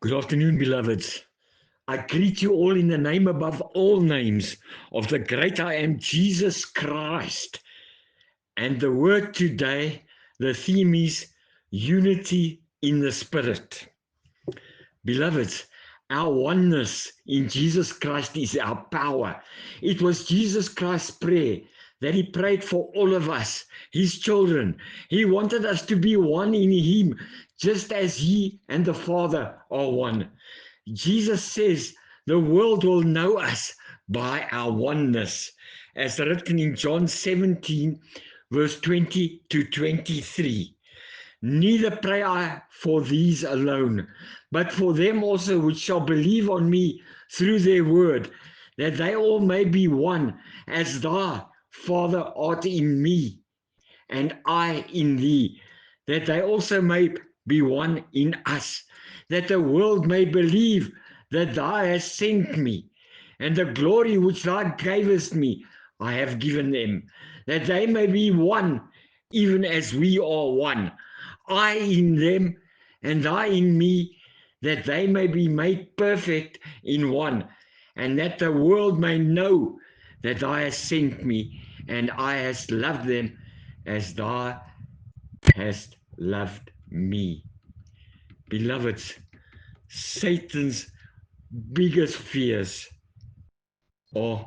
Good afternoon, beloveds. I greet you all in the name above all names of the great I am, Jesus Christ. And the word today, the theme is unity in the Spirit. Beloveds, our oneness in Jesus Christ is our power. It was Jesus Christ's prayer that he prayed for all of us, his children. He wanted us to be one in him, just as he and the Father are one. Jesus says the world will know us by our oneness, as written in John 17, verse 20 to 23. Neither pray I for these alone, but for them also which shall believe on me through their word, that they all may be one, as thou, Father, art in me, and I in thee, that they also may be one in us, that the world may believe that thou hast sent me, and the glory which thou gavest me I have given them, that they may be one, even as we are one. I in them, and thou in me, that they may be made perfect in one, and that the world may know that thou hast sent me, and I hast loved them as thou hast loved me. Beloveds, Satan's biggest fears are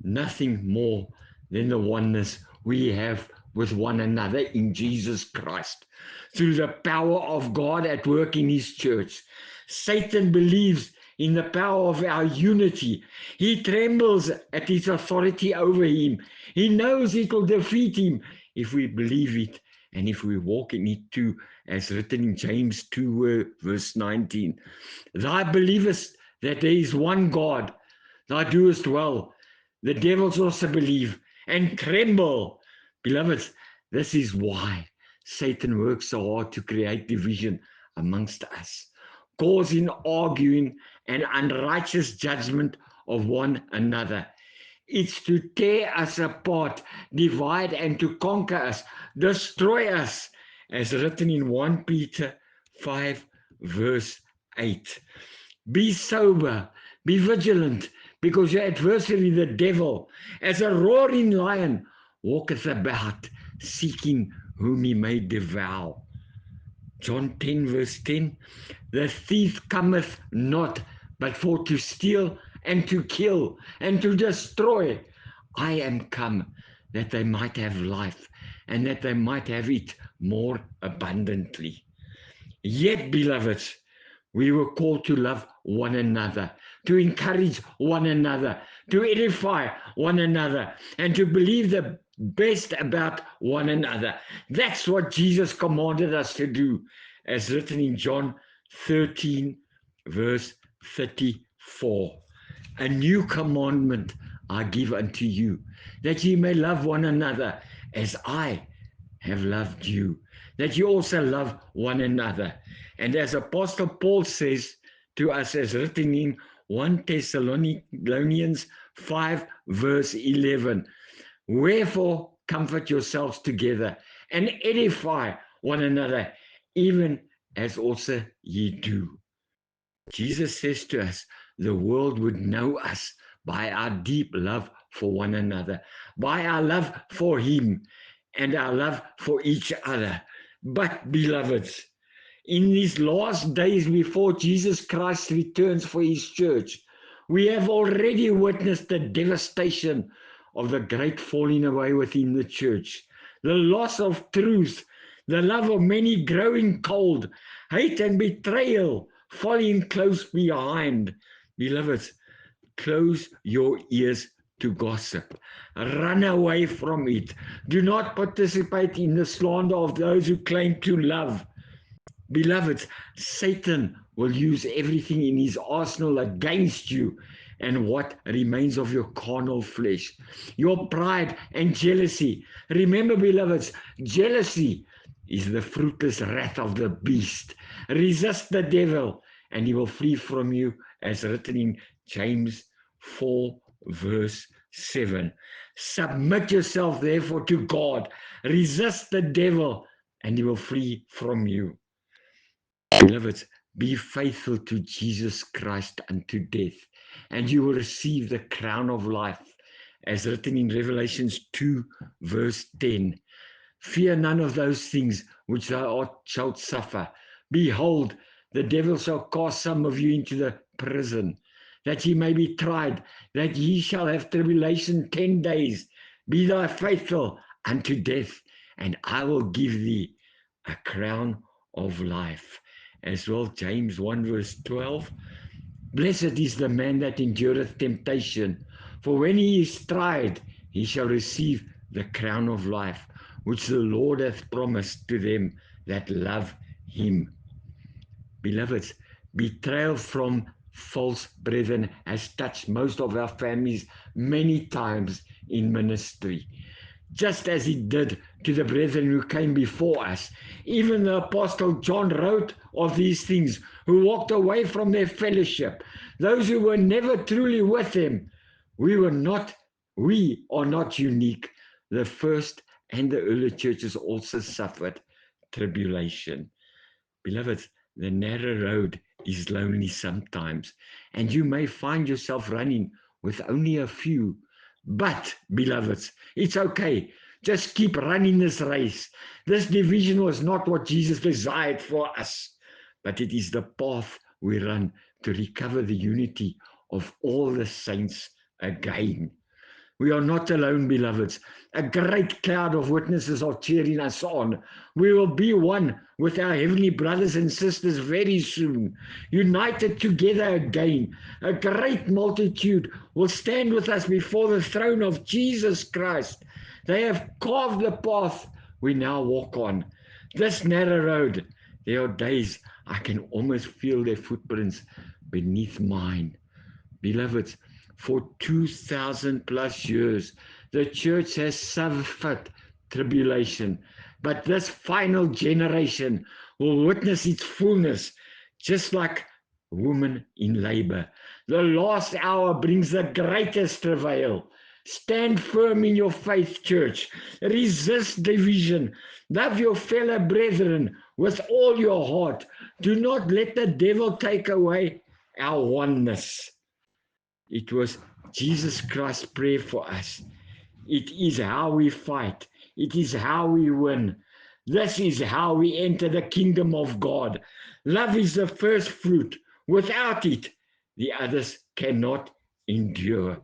nothing more than the oneness we have with one another in Jesus Christ. Through the power of God at work in his church, Satan believes in the power of our unity. He trembles at his authority over him. He knows it will defeat him if we believe it and if we walk in it too, as written in James 2, verse 19. Thou believest that there is one God, thou doest well. The devils also believe and tremble. Beloveds, this is why Satan works so hard to create division amongst us, causing arguing and unrighteous judgment of one another. It's to tear us apart, divide and to conquer us, destroy us, as written in 1 Peter 5, verse 8. Be sober, be vigilant, because your adversary, the devil, as a roaring lion, walketh about, seeking whom he may devour. John 10, verse 10, the thief cometh not, but for to steal and to kill and to destroy. I am come that they might have life and that they might have it more abundantly. Yet, beloveds, we were called to love one another, to encourage one another, to edify one another, and to believe the best about one another. That's what Jesus commanded us to do, as written in John 13, verse 34. A new commandment I give unto you, that ye may love one another as I have loved you, that you also love one another. And as Apostle Paul says to us, as written in 1 Thessalonians 5, verse 11, wherefore comfort yourselves together and edify one another, even as also ye do. Jesus says to us, the world would know us by our deep love for one another, by our love for him, and our love for each other. But, beloveds, in these last days before Jesus Christ returns for his church, we have already witnessed the devastation of the great falling away within the church, the loss of truth, the love of many growing cold, hate and betrayal following close behind. Beloveds, close your ears to gossip. Run away from it. Do not participate in the slander of those who claim to love. Beloveds, Satan will use everything in his arsenal against you and what remains of your carnal flesh, your pride and jealousy. Remember, beloveds, jealousy is the fruitless wrath of the beast. Resist the devil and he will flee from you, as written in James 4, verse 7. Submit yourself, therefore, to God. Resist the devil and he will flee from you. Beloveds, Be faithful to Jesus Christ unto death, and you will receive the crown of life, as written in Revelations 2, verse 10. Fear none of those things which thou shalt suffer. Behold, the devil shall cast some of you into the prison, that ye may be tried, that ye shall have tribulation 10 days. Be thou faithful unto death, and I will give thee a crown of life. As well, James 1 verse 12. Blessed is the man that endureth temptation, for when he is tried, he shall receive the crown of life, which the Lord hath promised to them that love him. Beloveds, betrayal from false brethren has touched most of our families many times in ministry, just as it did to the brethren who came before us. Even the Apostle John wrote of these things, who walked away from their fellowship, those who were never truly with him. We are not unique. The first and the early churches also suffered tribulation. Beloveds, the narrow road is lonely sometimes, and you may find yourself running with only a few. But, beloveds, it's okay. Just keep running this race. This division was not what Jesus desired for us, but it is the path we run to recover the unity of all the saints again. We are not alone, beloveds. A great cloud of witnesses are cheering us on. We will be one with our heavenly brothers and sisters very soon, united together again. A great multitude will stand with us before the throne of Jesus Christ. They have carved the path we now walk on. This narrow road, there are days I can almost feel their footprints beneath mine. Beloveds, for 2,000 plus years, the church has suffered tribulation, but this final generation will witness its fullness, just like a woman in labor. The last hour brings the greatest travail. Stand firm in your faith, church. Resist division. Love your fellow brethren with all your heart. Do not let the devil take away our oneness. It was Jesus Christ's prayer for us. It is how we fight. It is how we win. This is how we enter the kingdom of God. Love is the first fruit. Without it, the others cannot endure.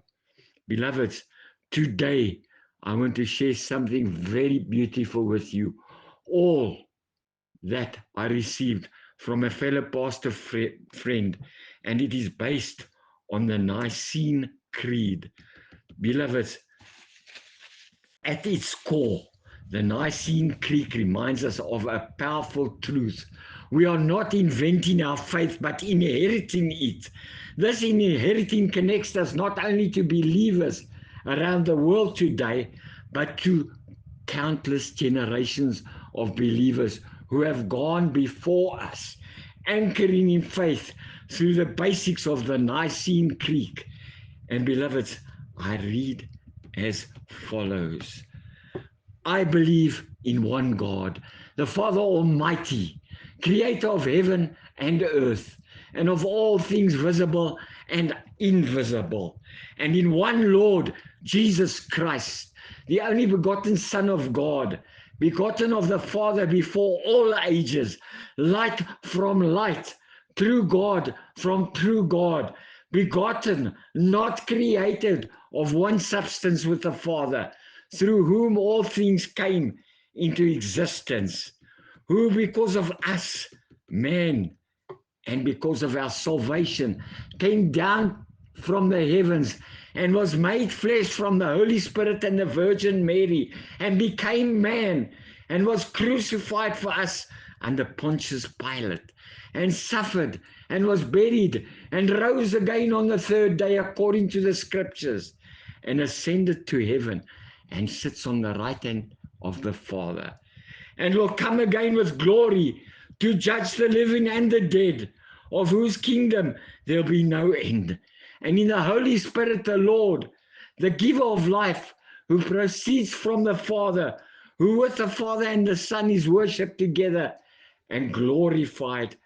Beloveds, today I want to share something very beautiful with you. All that I received from a fellow pastor friend, and it is based on the Nicene Creed. Beloveds, at its core, the Nicene Creed reminds us of a powerful truth. We are not inventing our faith, but inheriting it. This inheriting connects us not only to believers around the world today, but to countless generations of believers who have gone before us, anchoring in faith through the basics of the Nicene Creed. And beloveds, I read as follows. I believe in one God, the Father Almighty, creator of heaven and earth, and of all things visible and invisible, and in one Lord, Jesus Christ, the only begotten Son of God, begotten of the Father before all ages, light from light, true God from true God, begotten, not created, of one substance with the Father, through whom all things came into existence, who because of us, man, and because of our salvation, came down from the heavens and was made flesh from the Holy Spirit and the Virgin Mary, and became man, and was crucified for us under Pontius Pilate, and suffered, and was buried, and rose again on the third day according to the Scriptures, and ascended to heaven, and sits on the right hand of the Father, and will come again with glory to judge the living and the dead, of whose kingdom there'll be no end. And in the Holy Spirit, the Lord, the giver of life, who proceeds from the Father, who with the Father and the Son is worshipped together and glorified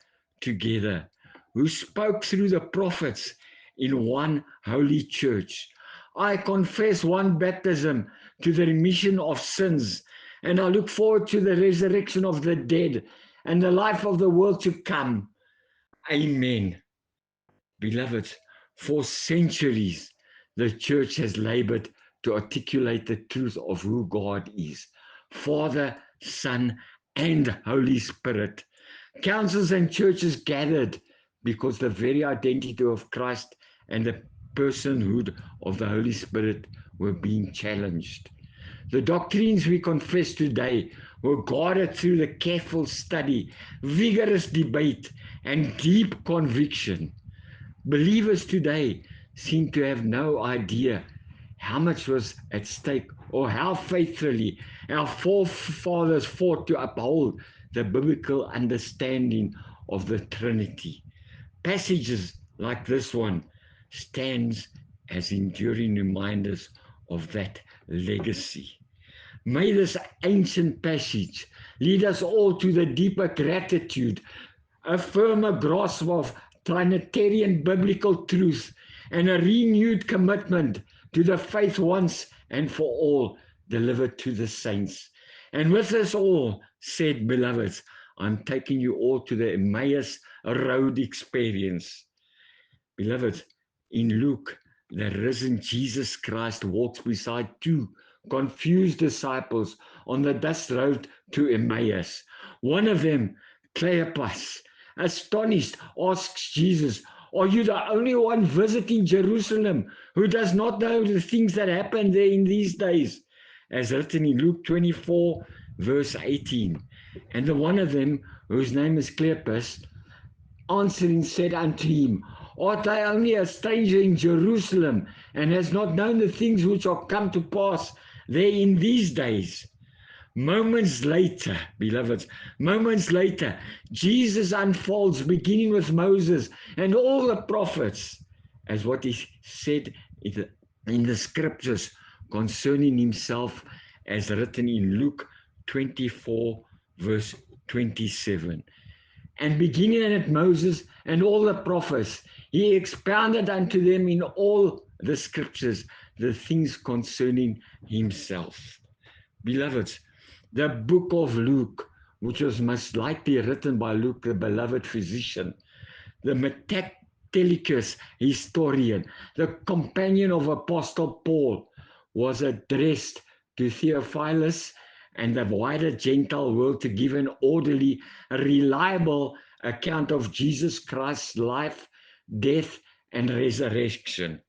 together, who spoke through the prophets in one holy church. I confess one baptism to the remission of sins, and I look forward to the resurrection of the dead and the life of the world to come. Amen. Beloved, for centuries, the church has labored to articulate the truth of who God is, Father, Son, and Holy Spirit. Councils and churches gathered because the very identity of Christ and the personhood of the Holy Spirit were being challenged. The doctrines we confess today were guarded through the careful study, vigorous debate, and deep conviction. Believers today seem to have no idea how much was at stake or how faithfully our forefathers fought to uphold the biblical understanding of the Trinity. Passages like this one stands as enduring reminders of that legacy. May this ancient passage lead us all to the deeper gratitude, a firmer grasp of Trinitarian biblical truth, and a renewed commitment to the faith once and for all delivered to the saints. And with this all said, beloveds, I'm taking you all to the Emmaus Road experience. Beloved, in Luke, the risen Jesus Christ walks beside two confused disciples on the dust road to Emmaus. One of them, Cleopas, astonished, asks Jesus, "Are you the only one visiting Jerusalem who does not know the things that happen there in these days?" As written in Luke 24, verse 18. And the one of them, whose name is Cleopas, answering said unto him, "Art thou only a stranger in Jerusalem, and hast not known the things which are come to pass there in these days?" Moments later, beloveds, moments later, Jesus unfolds, beginning with Moses and all the prophets, as what is said in the scriptures concerning himself, as written in Luke 24, verse 27. And beginning at Moses and all the prophets, he expounded unto them in all the scriptures the things concerning himself. Beloveds, the book of Luke, which was most likely written by Luke, the beloved physician, the Metactelicus historian, the companion of Apostle Paul, was addressed to Theophilus and the wider Gentile world to give an orderly, reliable account of Jesus Christ's life, death, and resurrection.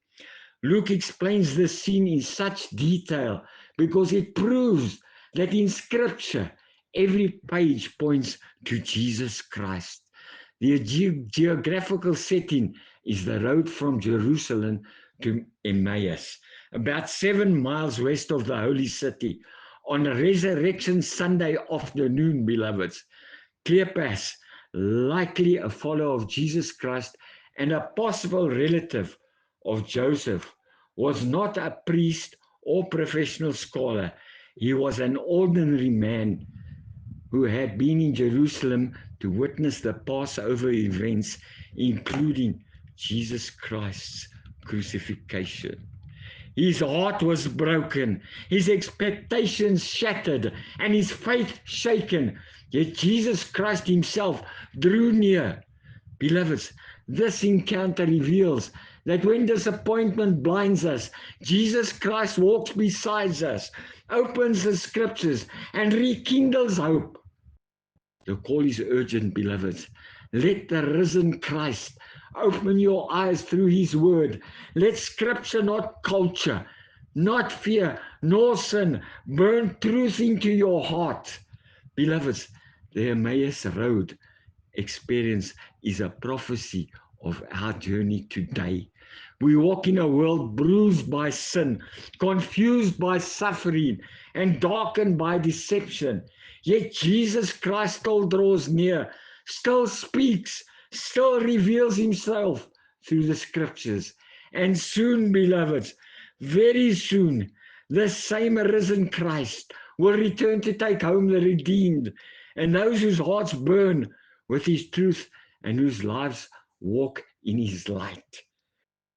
Luke explains this scene in such detail because it proves that in Scripture, every page points to Jesus Christ. The geographical setting is the road from Jerusalem to Emmaus, about 7 miles west of the holy city. On Resurrection Sunday afternoon, beloveds, Cleopas, likely a follower of Jesus Christ and a possible relative of Joseph, was not a priest or professional scholar. He was an ordinary man who had been in Jerusalem to witness the Passover events, including Jesus Christ's crucifixion. His heart was broken, his expectations shattered, and his faith shaken. Yet Jesus Christ himself drew near. Beloveds, this encounter reveals that when disappointment blinds us, Jesus Christ walks beside us, opens the scriptures, and rekindles hope. The call is urgent, beloveds. Let the risen Christ open your eyes through his word. Let scripture, not culture, not fear, nor sin, burn truth into your heart. Beloveds, the Emmaus Road experience is a prophecy of our journey today. We walk in a world bruised by sin, confused by suffering, and darkened by deception. Yet Jesus Christ still draws near, still speaks, still reveals himself through the scriptures. And soon, beloveds, very soon, the same risen Christ will return to take home the redeemed and those whose hearts burn with his truth and whose lives walk in his light.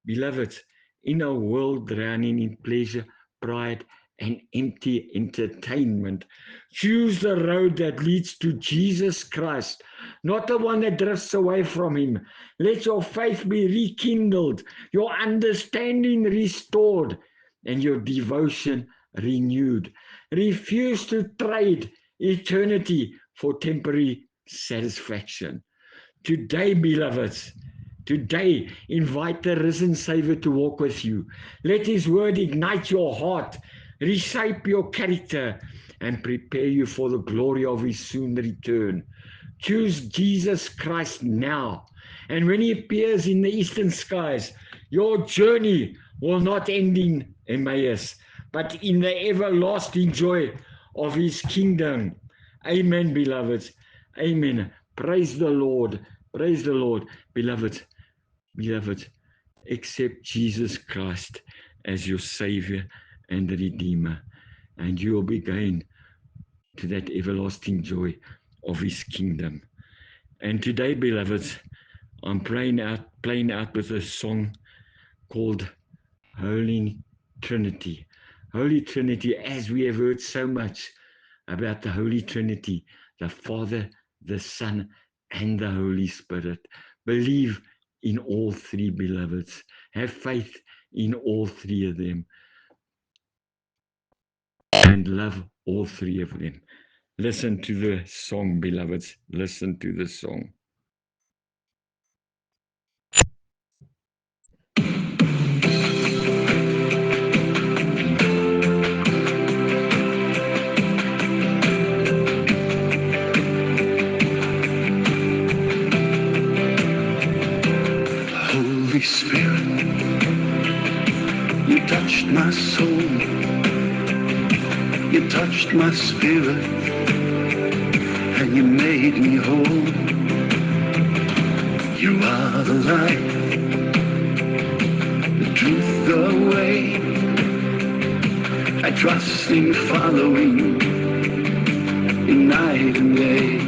Beloved, in a world drowning in pleasure, pride, and empty entertainment, choose the road that leads to Jesus Christ, not the one that drifts away from him. Let your faith be rekindled, your understanding restored, and your devotion renewed. Refuse to trade eternity for temporary satisfaction. Today, beloveds, today, invite the risen Savior to walk with you. Let his word ignite your heart, reshape your character, and prepare you for the glory of his soon return. Choose Jesus Christ now. And when he appears in the eastern skies, your journey will not end in Emmaus, but in the everlasting joy of his kingdom. Amen, beloveds. Amen. Praise the Lord. Praise the Lord. Beloved, accept Jesus Christ as your Savior and Redeemer, and you will be going to that everlasting joy of his kingdom. And today, beloveds, I'm playing out with a song called Holy Trinity. Holy Trinity, as we have heard so much about the Holy Trinity, the Father, the Son, and the Holy Spirit. Believe in all three, beloveds. Have faith in all three of them. And love all three of them. Listen to the song, beloveds. Listen to the song. Holy Spirit, you touched my soul, you touched my spirit, and you made me whole. You are the light, the truth, the way. I trust in following in night and day.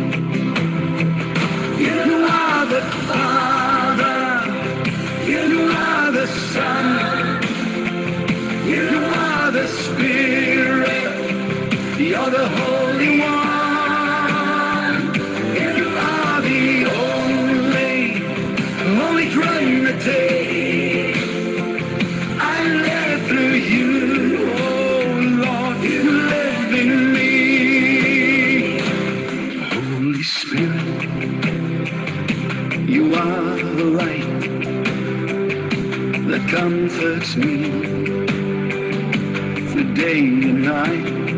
You are the Father, you are the Son, you are the Spirit, you're the Holy One. You are the only Trinity. I live through you, oh Lord, you live in me. Holy Spirit, you are the light that comforts me through day and night.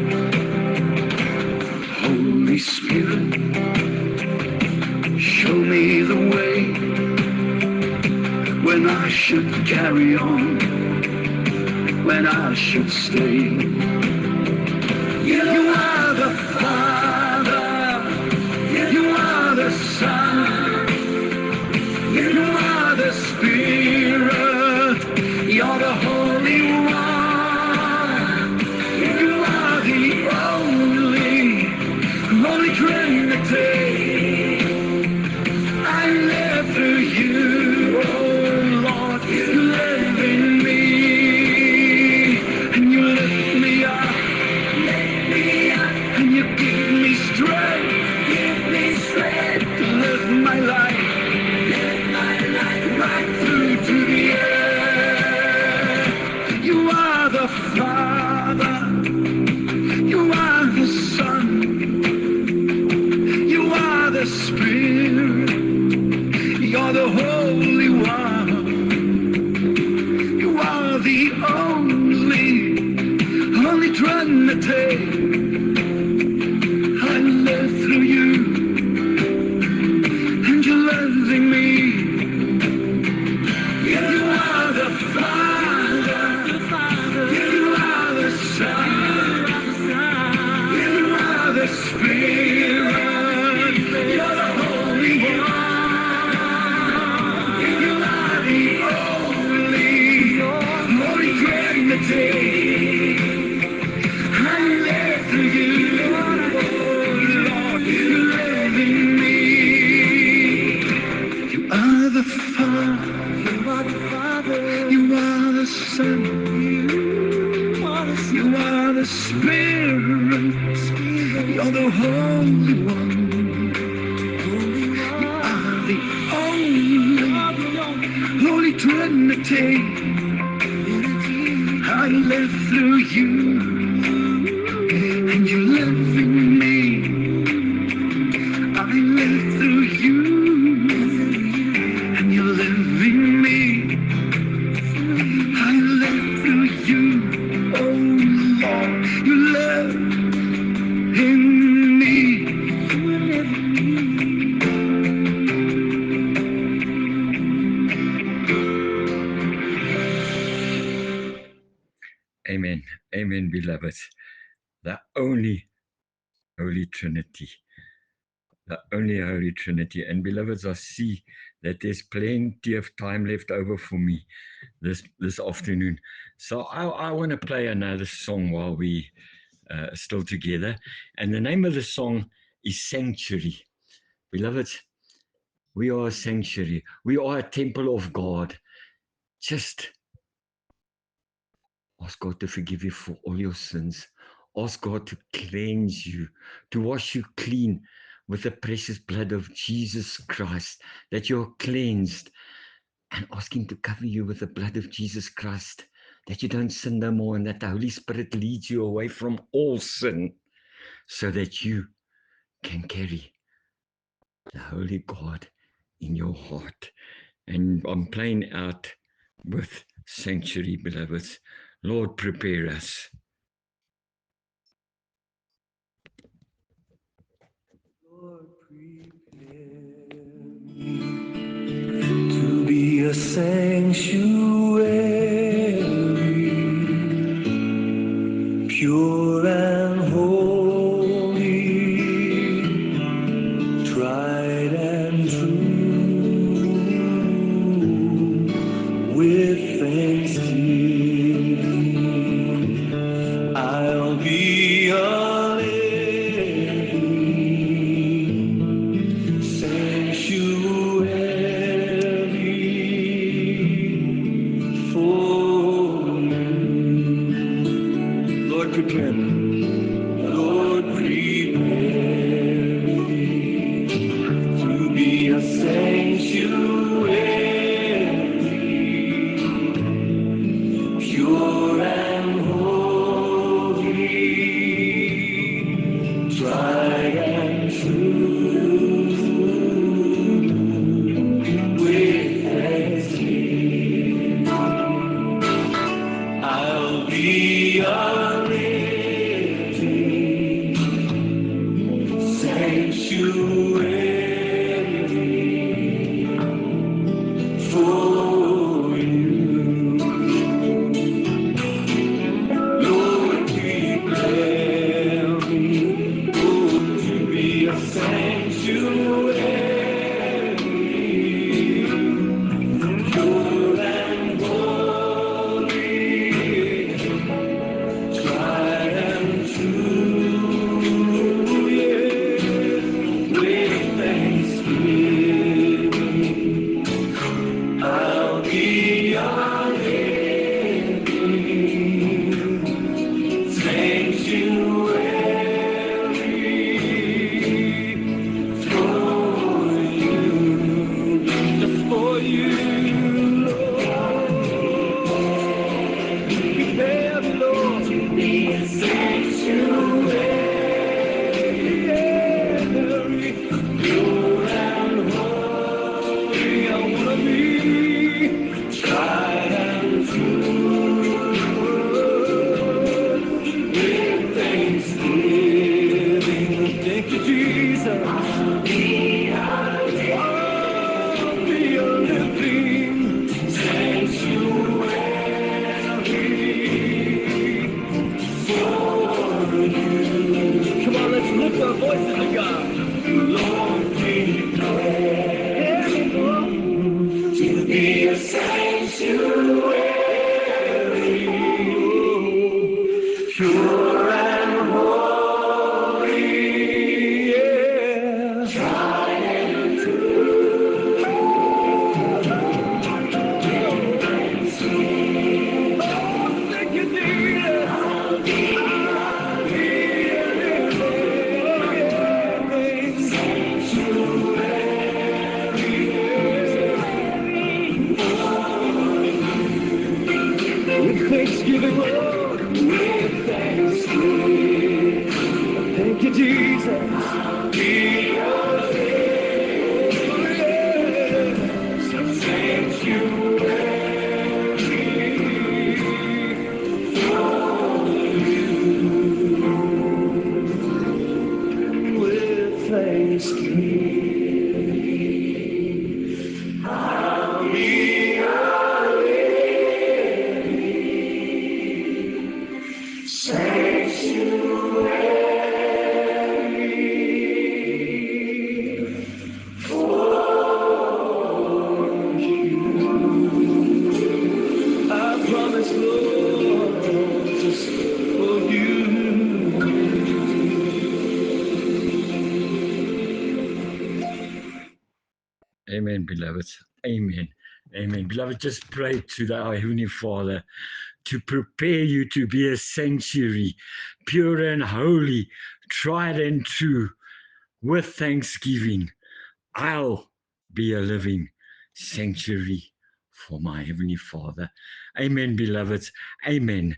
Holy Spirit, show me the way when I should carry on, when I should stay. You are the Father, you are the Son, you are the Spirit, you're the Holy One. You are the only Trinity. I live through you, oh Lord, you live in me, and you lift me up, and you give me strength to live my life right through to the end. You are the Father, you are the Son, you are the Spirit, you're the Holy One. You are the only Trinity. I live through you, and you live in me. You are the Father, you are the Son, you are the Spirit, you're the Holy One. You are the only Trinity. I live are the Father. You are the Son. You are the Spirit. You're the Holy One. You are the only Holy Trinity. I live through you, and you live in me. I live through you, and you live in me. I live through you, oh Lord, you live in me. Amen. Amen, beloved. The only Holy Trinity. The only Holy Trinity. And beloveds, I see that there's plenty of time left over for me this afternoon. So I want to play another song while we are still together. And the name of the song is Sanctuary. Beloveds, we are a sanctuary. We are a temple of God. Just ask God to forgive you for all your sins. Ask God to cleanse you, to wash you clean with the precious blood of Jesus Christ, that you're cleansed. And ask Him to cover you with the blood of Jesus Christ, that you don't sin no more, and that the Holy Spirit leads you away from all sin, so that you can carry the Holy God in your heart. And I'm playing out with Sanctuary, beloveds. Lord, prepare us. Lord, prepare me to be a sanctuary, pure and holy, tried and true, with thanksgiving. I'll be a living sanctuary for you. Lord, prepare me. Lord, prepare me to be a sanctuary, pure and holy, tried and true, with thanksgiving. I'll be a living sanctuary for you. Lord, prepare me, oh, to be a sanctuary, pure and holy, tried and true, yeah, with thanksgiving. I'll be a living sanctuary for you, just for you, Lord. Prepare me, Lord, to be a sanctuary, pure and holy. I wanna be tried and true, with thanksgiving. Thank you, Jesus. I'll be a living sanctuary for you. Come on, let's lift our voices to God. Lord, prepare me, Lord, to be a sanctuary, pure and holy, yeah, tried and true, thanksgiving, Lord. With thanksgiving. Thank you, Jesus. With thanksgiving, I'll be a sanctuary for you. I promise, Lord, just for you. Amen, beloved. Amen. Amen. Beloved, just pray to our Heavenly Father to prepare you to be a sanctuary, pure and holy, tried and true, with thanksgiving. I'll be a living sanctuary for my Heavenly Father. Amen, beloveds. Amen.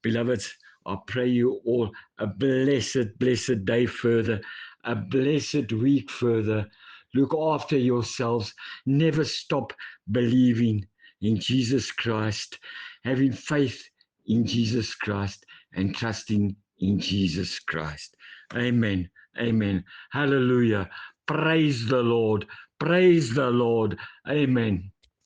Beloveds, I pray you all a blessed, blessed day further, a blessed week further. Look after yourselves. Never stop believing in Jesus Christ, having faith in Jesus Christ, and trusting in Jesus Christ. Amen. Amen. Hallelujah. Praise the Lord. Praise the Lord. Amen.